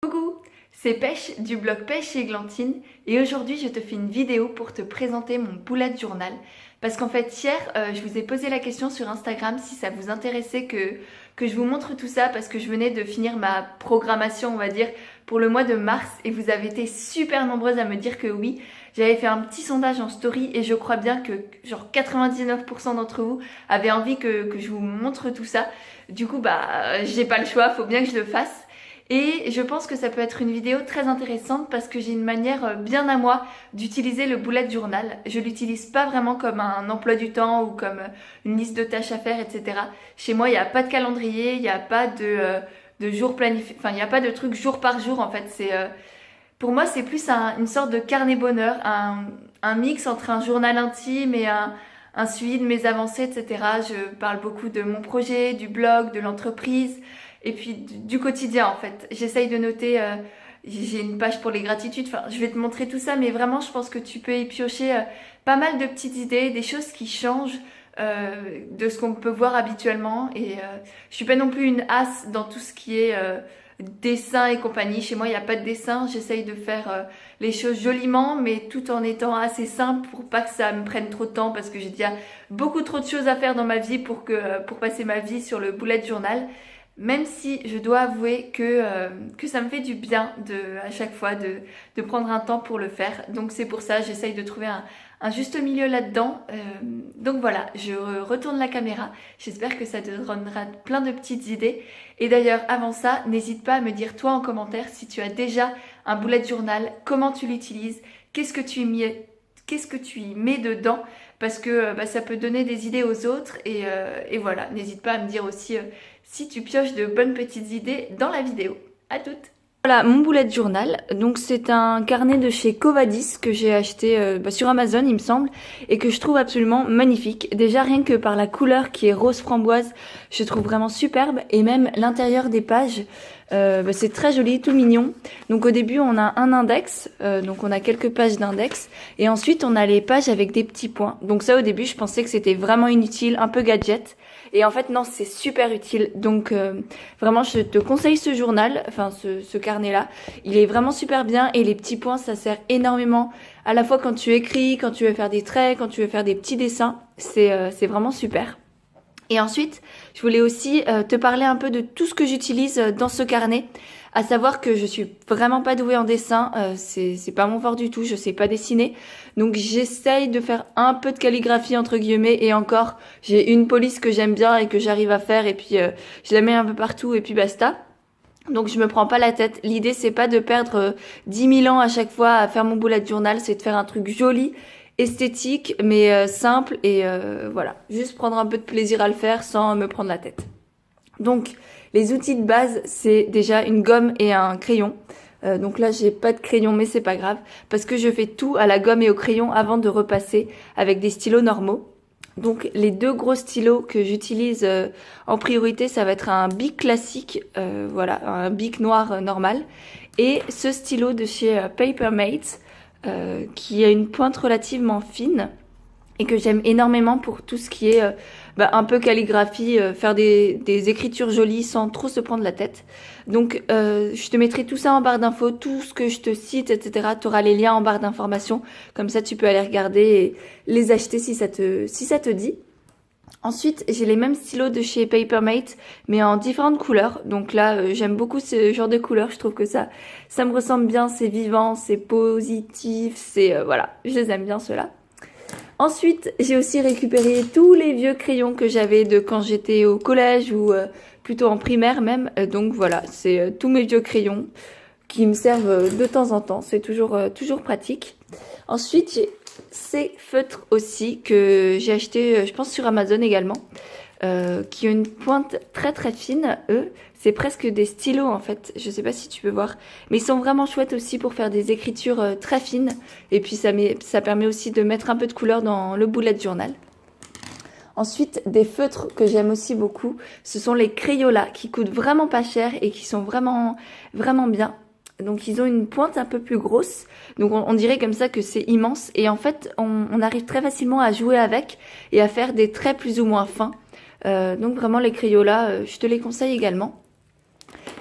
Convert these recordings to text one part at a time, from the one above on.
Coucou, c'est Pêche du blog Pêche et Glantine et aujourd'hui je te fais une vidéo pour te présenter mon bullet journal parce qu'en fait hier je vous ai posé la question sur Instagram si ça vous intéressait que je vous montre tout ça parce que je venais de finir ma programmation on va dire pour le mois de mars et vous avez été super nombreuses à me dire que oui. J'avais fait un petit sondage en story et je crois bien que genre 99% d'entre vous avaient envie que je vous montre tout ça. Du coup j'ai pas le choix, faut bien que je le fasse. Et je pense que ça peut être une vidéo très intéressante parce que j'ai une manière bien à moi d'utiliser le bullet journal. Je l'utilise pas vraiment comme un emploi du temps ou comme une liste de tâches à faire, etc. Chez moi, il n'y a pas de calendrier, il n'y a pas de jour planifié, enfin il n'y a pas de truc jour par jour en fait. Pour moi, c'est plus une sorte de carnet bonheur, un mix entre un journal intime et un suivi de mes avancées, etc. Je parle beaucoup de mon projet, du blog, de l'entreprise et puis du quotidien en fait. J'essaye de noter, j'ai une page pour les gratitudes, enfin je vais te montrer tout ça, mais vraiment je pense que tu peux y piocher pas mal de petites idées, des choses qui changent de ce qu'on peut voir habituellement. Et je suis pas non plus une as dans tout ce qui est dessin et compagnie. Chez moi il n'y a pas de dessin, j'essaye de faire les choses joliment mais tout en étant assez simple pour pas que ça me prenne trop de temps parce que j'ai déjà beaucoup trop de choses à faire dans ma vie pour passer ma vie sur le bullet journal. Même si je dois avouer que ça me fait du bien à chaque fois de prendre un temps pour le faire. Donc c'est pour ça, j'essaye de trouver un juste milieu là-dedans. Donc voilà, je retourne la caméra. J'espère que ça te donnera plein de petites idées. Et d'ailleurs, avant ça, n'hésite pas à me dire toi en commentaire si tu as déjà un bullet journal, comment tu l'utilises, qu'est-ce que tu y mets dedans parce que ça peut donner des idées aux autres et voilà, n'hésite pas à me dire aussi si tu pioches de bonnes petites idées dans la vidéo. À toutes! Voilà mon bullet journal, donc c'est un carnet de chez Covadis que j'ai acheté sur Amazon il me semble et que je trouve absolument magnifique. Déjà rien que par la couleur qui est rose framboise, je trouve vraiment superbe et même l'intérieur des pages, c'est très joli, tout mignon. Donc au début on a un index, donc on a quelques pages d'index et ensuite on a les pages avec des petits points. Donc ça au début je pensais que c'était vraiment inutile, un peu gadget. Et en fait non, c'est super utile. Donc vraiment je te conseille ce journal, enfin ce carnet là. Il est vraiment super bien et les petits points ça sert énormément à la fois quand tu écris, quand tu veux faire des traits, quand tu veux faire des petits dessins. C'est vraiment super. Et ensuite, je voulais aussi te parler un peu de tout ce que j'utilise dans ce carnet, à savoir que je suis vraiment pas douée en dessin, c'est pas mon fort du tout, je sais pas dessiner, donc j'essaye de faire un peu de calligraphie entre guillemets et encore, j'ai une police que j'aime bien et que j'arrive à faire et puis je la mets un peu partout et puis basta. Donc je me prends pas la tête. L'idée c'est pas de perdre 10 000 ans à chaque fois à faire mon bullet journal, c'est de faire un truc joli, esthétique, mais simple et voilà. Juste prendre un peu de plaisir à le faire sans me prendre la tête. Donc les outils de base c'est déjà une gomme et un crayon. Donc là j'ai pas de crayon mais c'est pas grave parce que je fais tout à la gomme et au crayon avant de repasser avec des stylos normaux. Donc les deux gros stylos que j'utilise en priorité, ça va être un Bic classique, voilà, un Bic noir normal, et ce stylo de chez Papermate qui a une pointe relativement fine et que j'aime énormément pour tout ce qui est un peu calligraphie, faire des écritures jolies sans trop se prendre la tête. Donc je te mettrai tout ça en barre d'infos, tout ce que je te cite, etc. Tu auras les liens en barre d'informations, comme ça tu peux aller regarder et les acheter si ça te dit. Ensuite, j'ai les mêmes stylos de chez Papermate, mais en différentes couleurs. Donc là, j'aime beaucoup ce genre de couleurs. Je trouve que ça me ressemble bien, c'est vivant, c'est positif, voilà, je les aime bien ceux-là. Ensuite, j'ai aussi récupéré tous les vieux crayons que j'avais de quand j'étais au collège ou plutôt en primaire même. Donc voilà, c'est tous mes vieux crayons qui me servent de temps en temps. C'est toujours pratique. Ensuite, j'ai ces feutres aussi que j'ai acheté, je pense sur Amazon également, qui ont une pointe très très fine. Eux, c'est presque des stylos en fait. Je sais pas si tu peux voir, mais ils sont vraiment chouettes aussi pour faire des écritures très fines. Et puis ça permet aussi de mettre un peu de couleur dans le bullet journal. Ensuite, des feutres que j'aime aussi beaucoup, ce sont les Crayola qui coûtent vraiment pas cher et qui sont vraiment bien. Donc ils ont une pointe un peu plus grosse, donc on dirait comme ça que c'est immense et en fait on arrive très facilement à jouer avec et à faire des traits plus ou moins fins. Donc vraiment les Crayola, je te les conseille également.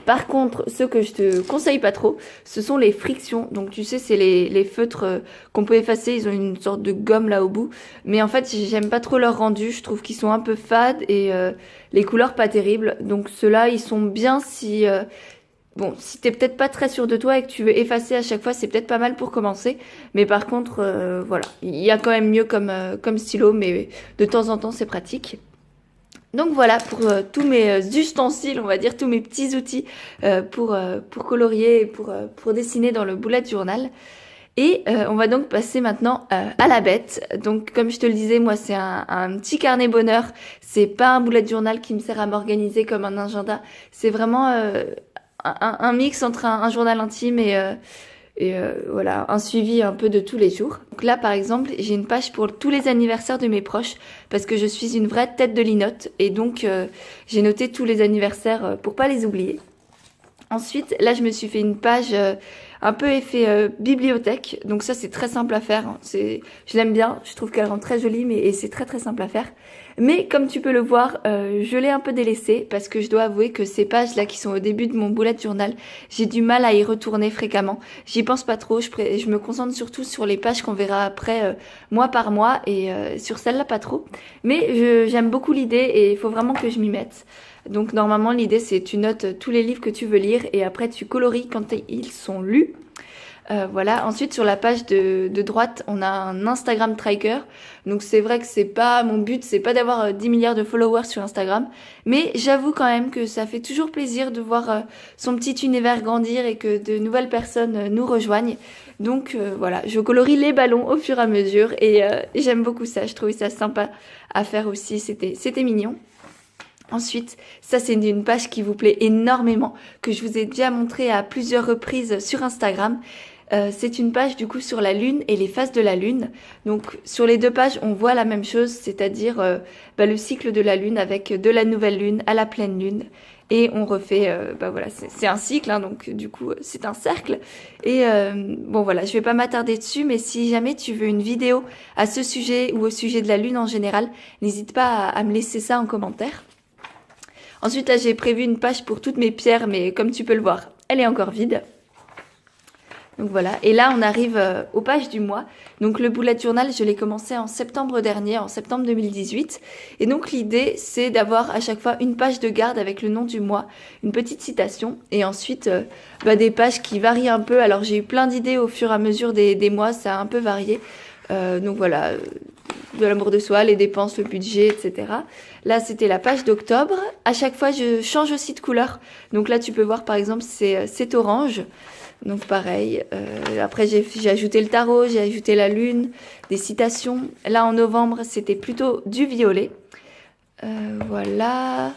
Par contre, ce que je te conseille pas trop, ce sont les frictions. Donc tu sais, c'est les feutres qu'on peut effacer, ils ont une sorte de gomme là au bout. Mais en fait, j'aime pas trop leur rendu, je trouve qu'ils sont un peu fades et les couleurs pas terribles. Donc ceux-là, ils sont bien si... Bon, si t'es peut-être pas très sûr de toi et que tu veux effacer à chaque fois, c'est peut-être pas mal pour commencer. Mais par contre, voilà, il y a quand même mieux comme stylo, mais de temps en temps, c'est pratique. Donc voilà pour tous mes ustensiles, on va dire, tous mes petits outils pour colorier et pour dessiner dans le bullet journal. Et on va donc passer maintenant à la bête. Donc comme je te le disais, moi c'est un petit carnet bonheur. C'est pas un bullet journal qui me sert à m'organiser comme un agenda. C'est vraiment un mix entre un journal intime et voilà, un suivi un peu de tous les jours. Donc là, par exemple, j'ai une page pour tous les anniversaires de mes proches parce que je suis une vraie tête de linotte et donc j'ai noté tous les anniversaires pour pas les oublier. Ensuite, là, je me suis fait une page un peu effet bibliothèque. Donc ça, c'est très simple à faire. Hein. Je l'aime bien. Je trouve qu'elle rend très jolie, et c'est très très simple à faire. Mais comme tu peux le voir, je l'ai un peu délaissée parce que je dois avouer que ces pages-là qui sont au début de mon bullet journal, j'ai du mal à y retourner fréquemment. J'y pense pas trop. Je me concentre surtout sur les pages qu'on verra après mois par mois et sur celles-là pas trop. Mais j'aime beaucoup l'idée et il faut vraiment que je m'y mette. Donc normalement l'idée c'est tu notes tous les livres que tu veux lire et après tu colories quand ils sont lus. Voilà. Ensuite sur la page de droite on a un Instagram tracker. Donc c'est vrai que c'est pas mon but, c'est pas d'avoir 10 milliards de followers sur Instagram. Mais j'avoue quand même que ça fait toujours plaisir de voir son petit univers grandir et que de nouvelles personnes nous rejoignent. Donc voilà, je colorie les ballons au fur et à mesure et j'aime beaucoup ça. Je trouvais ça sympa à faire aussi, c'était mignon. Ensuite, ça c'est une page qui vous plaît énormément, que je vous ai déjà montré à plusieurs reprises sur Instagram. C'est une page du coup sur la lune et les phases de la lune. Donc sur les deux pages, on voit la même chose, c'est-à-dire le cycle de la lune avec de la nouvelle lune à la pleine lune. Et on refait, voilà, c'est un cycle, hein, donc du coup c'est un cercle. Et bon voilà, je vais pas m'attarder dessus, mais si jamais tu veux une vidéo à ce sujet ou au sujet de la lune en général, n'hésite pas à me laisser ça en commentaire. Ensuite, là, j'ai prévu une page pour toutes mes pierres, mais comme tu peux le voir, elle est encore vide. Donc voilà. Et là, on arrive aux pages du mois. Donc le bullet journal, je l'ai commencé en septembre dernier, en septembre 2018. Et donc l'idée, c'est d'avoir à chaque fois une page de garde avec le nom du mois, une petite citation, et ensuite des pages qui varient un peu. Alors j'ai eu plein d'idées au fur et à mesure des mois, ça a un peu varié. Donc voilà, de l'amour de soi, les dépenses, le budget, etc. Là, c'était la page d'octobre. À chaque fois, je change aussi de couleur. Donc là, tu peux voir, par exemple, c'est orange. Donc pareil. Après, j'ai ajouté le tarot, j'ai ajouté la lune, des citations. Là, en novembre, c'était plutôt du violet. Voilà.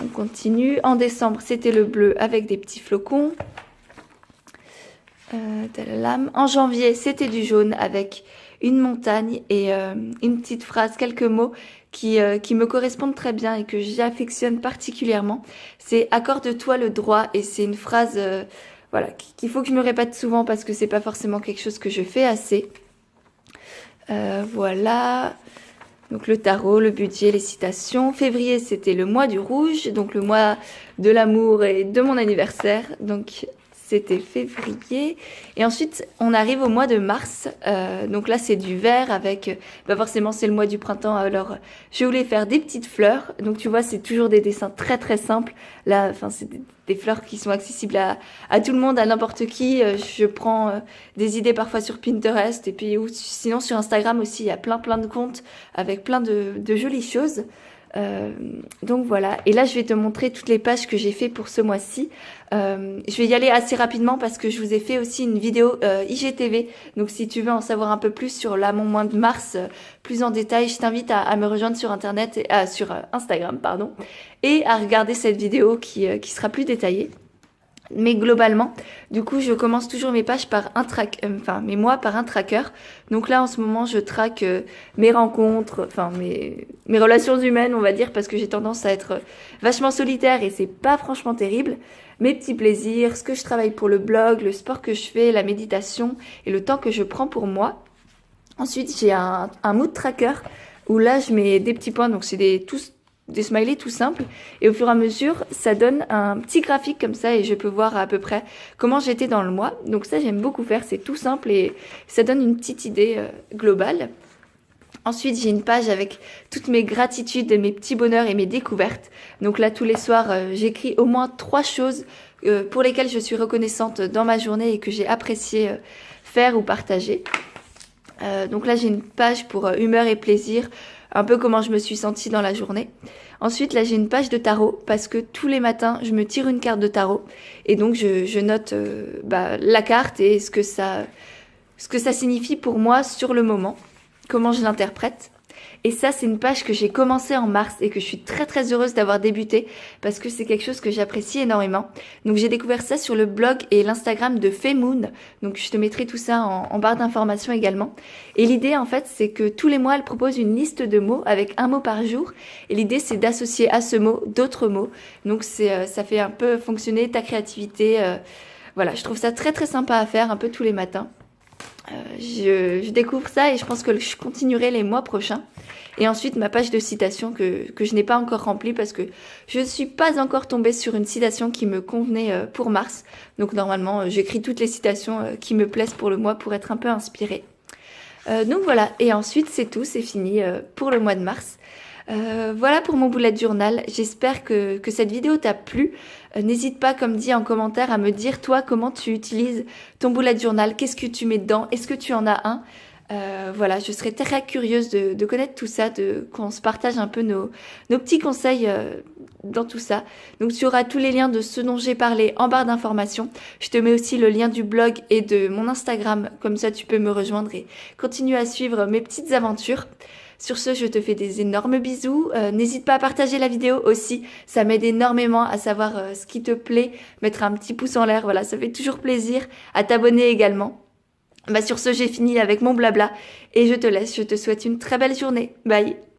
On continue. En décembre, c'était le bleu avec des petits flocons. En janvier, c'était du jaune avec une montagne et une petite phrase, quelques mots qui me correspondent très bien et que j'affectionne particulièrement. C'est « accorde-toi le droit » et c'est une phrase voilà, qu'il faut que je me répète souvent parce que c'est pas forcément quelque chose que je fais assez. Voilà. Donc le tarot, le budget, les citations. Février, c'était le mois du rouge, donc le mois de l'amour et de mon anniversaire. Donc c'était février. Et ensuite, on arrive au mois de mars. Donc là, c'est du vert avec... forcément, c'est le mois du printemps. Alors, je voulais faire des petites fleurs. Donc, tu vois, c'est toujours des dessins très, très simples. Là, c'est des fleurs qui sont accessibles à tout le monde, à n'importe qui. Je prends des idées parfois sur Pinterest. Et puis, ou sinon, sur Instagram aussi, il y a plein de comptes avec plein de jolies choses. Donc voilà, et là je vais te montrer toutes les pages que j'ai fait pour ce mois-ci. Je vais y aller assez rapidement parce que je vous ai fait aussi une vidéo IGTV, donc si tu veux en savoir un peu plus sur là mon mois de mars plus en détail, je t'invite à me rejoindre sur internet sur Instagram pardon, et à regarder cette vidéo qui sera plus détaillée. Mais globalement, du coup, je commence toujours mes pages par mes mois par un tracker. Donc là, en ce moment, je traque mes rencontres, mes relations humaines, on va dire, parce que j'ai tendance à être vachement solitaire et c'est pas franchement terrible. Mes petits plaisirs, ce que je travaille pour le blog, le sport que je fais, la méditation et le temps que je prends pour moi. Ensuite, j'ai un mood tracker où là, je mets des petits points, donc c'est tous des smileys tout simples. Et au fur et à mesure, ça donne un petit graphique comme ça et je peux voir à peu près comment j'étais dans le mois. Donc ça, j'aime beaucoup faire, c'est tout simple et ça donne une petite idée globale. Ensuite, j'ai une page avec toutes mes gratitudes, mes petits bonheurs et mes découvertes. Donc là, tous les soirs, j'écris au moins 3 choses pour lesquelles je suis reconnaissante dans ma journée et que j'ai apprécié faire ou partager. Donc là, j'ai une page pour humeur et plaisir, un peu comment je me suis sentie dans la journée. Ensuite, là, j'ai une page de tarot parce que tous les matins, je me tire une carte de tarot et donc je note la carte et ce que ça signifie pour moi sur le moment, comment je l'interprète. Et ça, c'est une page que j'ai commencé en mars et que je suis très très heureuse d'avoir débuté parce que c'est quelque chose que j'apprécie énormément. Donc j'ai découvert ça sur le blog et l'Instagram de Femoon. Donc je te mettrai tout ça en barre d'informations également. Et l'idée en fait, c'est que tous les mois, elle propose une liste de mots avec un mot par jour. Et l'idée, c'est d'associer à ce mot d'autres mots. Donc ça fait un peu fonctionner ta créativité. Voilà, je trouve ça très très sympa à faire un peu tous les matins. Je découvre ça et je pense que je continuerai les mois prochains. Et ensuite, ma page de citation que je n'ai pas encore remplie parce que je ne suis pas encore tombée sur une citation qui me convenait pour mars. Donc normalement, j'écris toutes les citations qui me plaisent pour le mois pour être un peu inspirée. Donc voilà, et ensuite c'est tout, c'est fini pour le mois de mars. Voilà pour mon bullet journal, j'espère que cette vidéo t'a plu. N'hésite pas, comme dit en commentaire, à me dire toi comment tu utilises ton bullet journal, qu'est-ce que tu mets dedans, est-ce que tu en as un. Voilà, je serais très curieuse de connaître tout ça, qu'on se partage un peu nos petits conseils dans tout ça. Donc tu auras tous les liens de ce dont j'ai parlé en barre d'informations. Je te mets aussi le lien du blog et de mon Instagram, comme ça tu peux me rejoindre et continuer à suivre mes petites aventures. Sur ce, je te fais des énormes bisous. N'hésite pas à partager la vidéo aussi, ça m'aide énormément à savoir ce qui te plaît, mettre un petit pouce en l'air, voilà, ça fait toujours plaisir. À t'abonner également. Sur ce, j'ai fini avec mon blabla et je te laisse, je te souhaite une très belle journée. Bye!